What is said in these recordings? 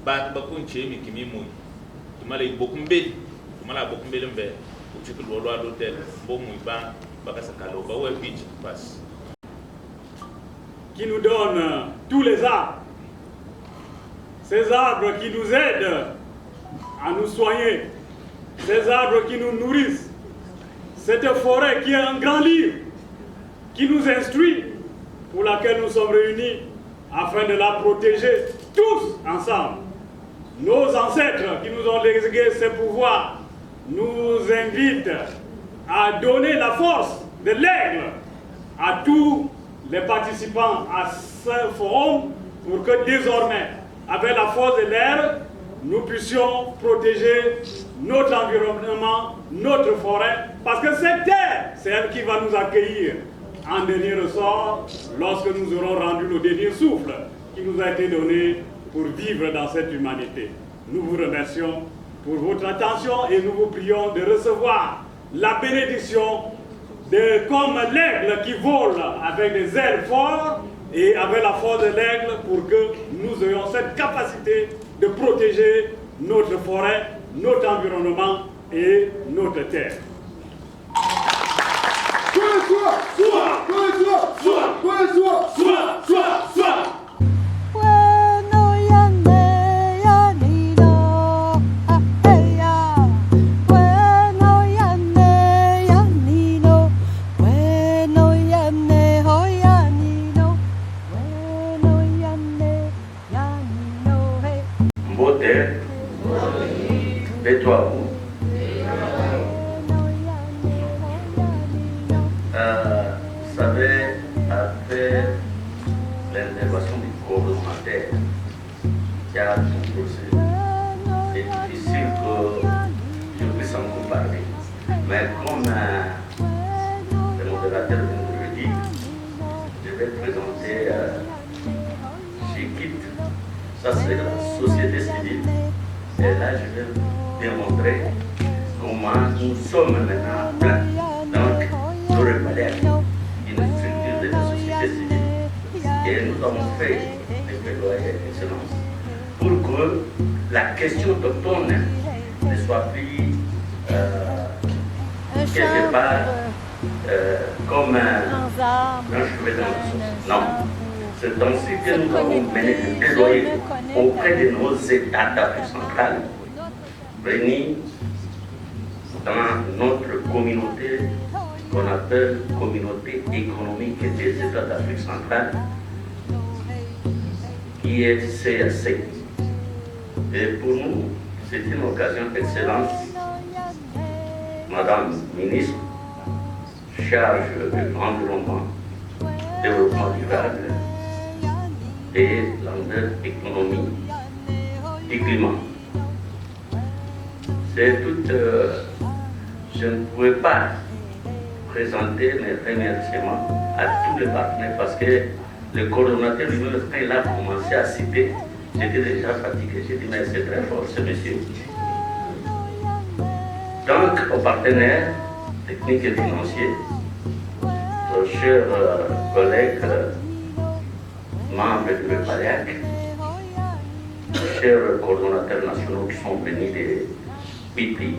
Bat bakunche mi kimi mui. Tumala ibokumbe. Tumala bokumbe lembe. Uchukul walo à l'hôtel. Bon mui ba bakasakalo ba ouais pitch passe. Qui nous donne tous les arbres. Ces arbres qui nous aident à nous soigner. Ces arbres qui nous nourrissent. Cette forêt qui est un grand livre qui nous instruit, pour laquelle nous sommes réunis afin de la protéger tous ensemble. Nos ancêtres qui nous ont légué ces pouvoirs nous invitent à donner la force de l'aigle à tous les participants à ce forum pour que désormais, avec la force de l'air, nous puissions protéger notre environnement, notre forêt, parce que cette terre, c'est elle qui va nous accueillir en dernier ressort lorsque nous aurons rendu le dernier souffle qui nous a été donné pour vivre dans cette humanité. Nous vous remercions pour votre attention et nous vous prions de recevoir la bénédiction comme l'aigle qui vole avec des ailes fortes et avec la force de l'aigle pour que nous ayons cette capacité de protéger notre forêt, notre environnement et notre terre. Vous savez, après l'intervention du coordonnateur, il y a tout procès. C'est difficile que je puisse en parler. Mais comme le modérateur vient de le dire, je vais présenter Chikit. Ça, c'est la société civile. Et là, je vais démontrer comment nous sommes maintenant pleins. Donc, j'aurais parlé d'une structure de la société civile. Et nous avons fait des plaidoyers d'excellence pour que la question autochtone ne soit plus quelque part comme un cheveu dans la sauce. Non. C'est ainsi que nous avons mené des plaidoyers auprès de nos États d'Afrique centrale, réunis dans notre communauté qu'on appelle communauté économique des États d'Afrique centrale, qui est CAC. Et pour nous, c'est une occasion d'excellence, Madame Ministre, charge de l'environnement, développement durable et l'économie et climat. C'est tout. Je ne pouvais pas présenter mes remerciements à tous les partenaires parce que le coordonnateur lui-même, quand il a commencé à citer, j'étais déjà fatigué. J'ai dit, mais c'est très fort ce monsieur. Donc, aux partenaires techniques et financiers, aux chers collègues, membres du PAREAC, aux chers coordonnateurs nationaux qui sont venus des pays,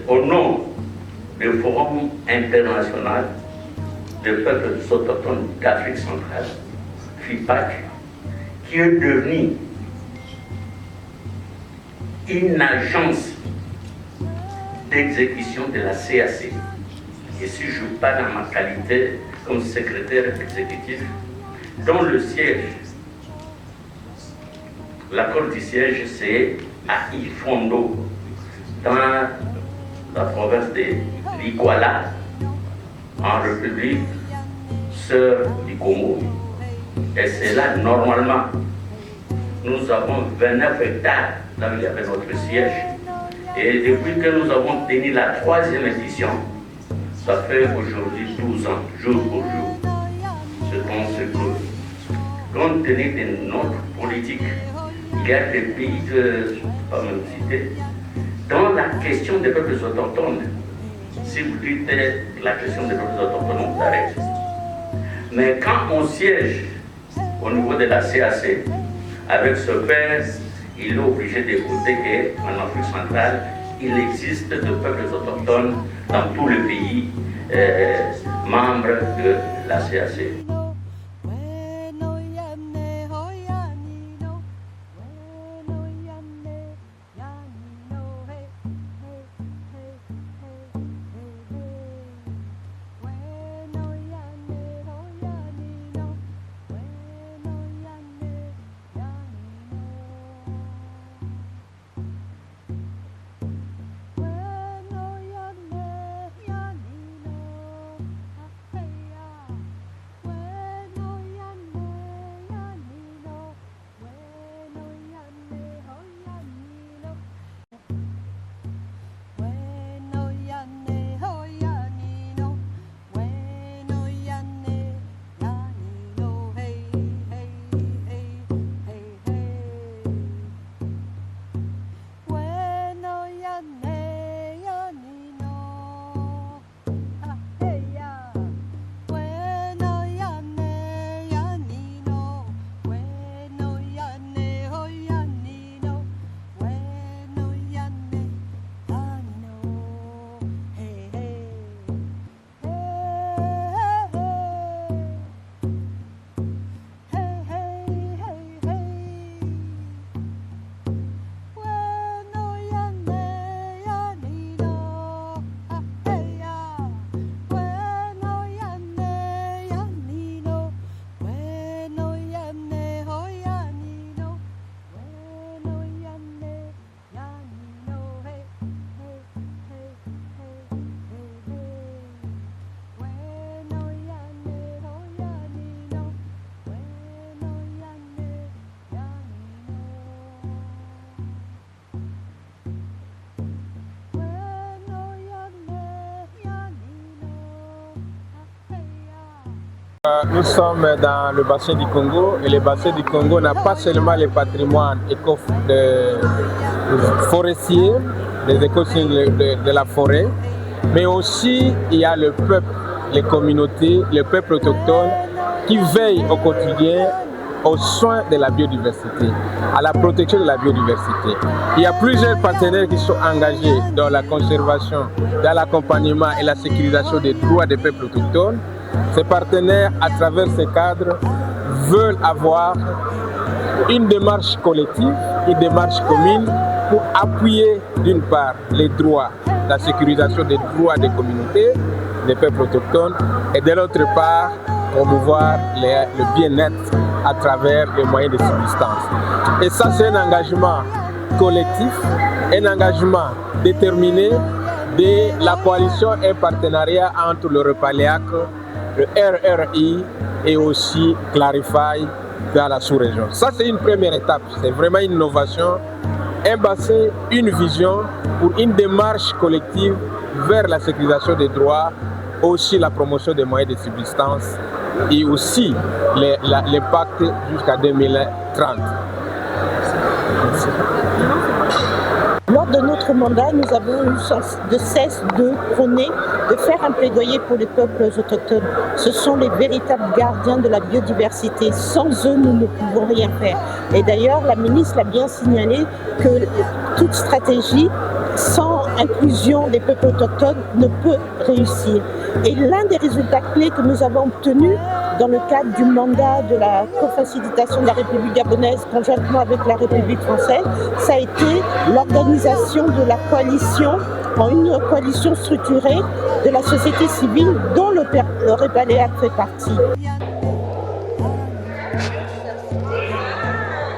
au nom du Forum international des peuples autochtones d'Afrique centrale, FIPAC, qui est devenu une agence d'exécution de la CAC. Et si je parle en ma qualité comme secrétaire exécutif, dont le siège, l'accord du siège, c'est à Ifondo, dans la province de l'Iguala, en République sœur du Congo. Et c'est là, normalement, nous avons 29 hectares, là où il y avait notre siège. Et depuis que nous avons tenu la 3e édition, ça fait aujourd'hui 12 ans, jour pour jour. C'est dans ce que, compte tenu de notre politique, il y a des pays que je ne peux pas me citer, dans la question des peuples autochtones, si vous dites la question des peuples autochtones, vous arrêtez. Mais quand on siège au niveau de la CAC, avec ce père, il est obligé d'écouter qu'en Afrique centrale, il existe de peuples autochtones dans tous les pays membres de la CAC. Nous sommes dans le bassin du Congo et le bassin du Congo n'a pas seulement le patrimoine forestier, les écosystèmes de la forêt, mais aussi il y a le peuple, les communautés, le peuple autochtone qui veillent au quotidien aux soins de la biodiversité, à la protection de la biodiversité. Il y a plusieurs partenaires qui sont engagés dans la conservation, dans l'accompagnement et la sécurisation des droits des peuples autochtones. Ces partenaires, à travers ces cadres, veulent avoir une démarche collective, une démarche commune pour appuyer d'une part les droits, la sécurisation des droits des communautés, des peuples autochtones, et de l'autre part promouvoir le bien-être à travers les moyens de subsistance. Et ça, c'est un engagement collectif, un engagement déterminé de la coalition et partenariat entre le REPALEAC, le RRI et aussi Clarify dans la sous-région. Ça, c'est une première étape, c'est vraiment une innovation, un bassin, une vision pour une démarche collective vers la sécurisation des droits, aussi la promotion des moyens de subsistance et aussi les pactes jusqu'à 2030. Merci. Lors de notre mandat, nous avons eu de cesse de prôner, de faire un plaidoyer pour les peuples autochtones. Ce sont les véritables gardiens de la biodiversité. Sans eux, nous ne pouvons rien faire. Et d'ailleurs, la ministre l'a bien signalé que toute stratégie sans inclusion des peuples autochtones ne peut réussir. Et l'un des résultats clés que nous avons obtenus dans le cadre du mandat de la co-facilitation de la République gabonaise conjointement avec la République française, ça a été l'organisation de la coalition, en une coalition structurée de la société civile dont le REPALEAC fait partie.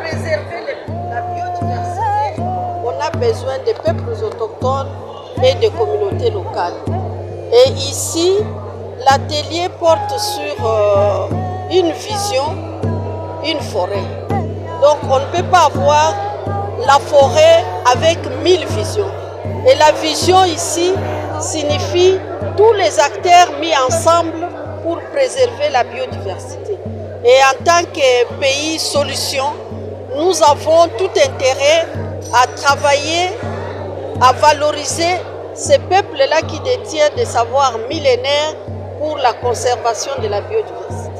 Préserver la biodiversité, on a besoin des peuples autochtones et des communautés locales. Et ici, l'atelier porte sur une vision, une forêt. Donc on ne peut pas avoir la forêt avec 1000 visions. Et la vision ici signifie tous les acteurs mis ensemble pour préserver la biodiversité. Et en tant que pays solution, nous avons tout intérêt à travailler, à valoriser ces peuples-là qui détiennent des savoirs millénaires pour la conservation de la biodiversité.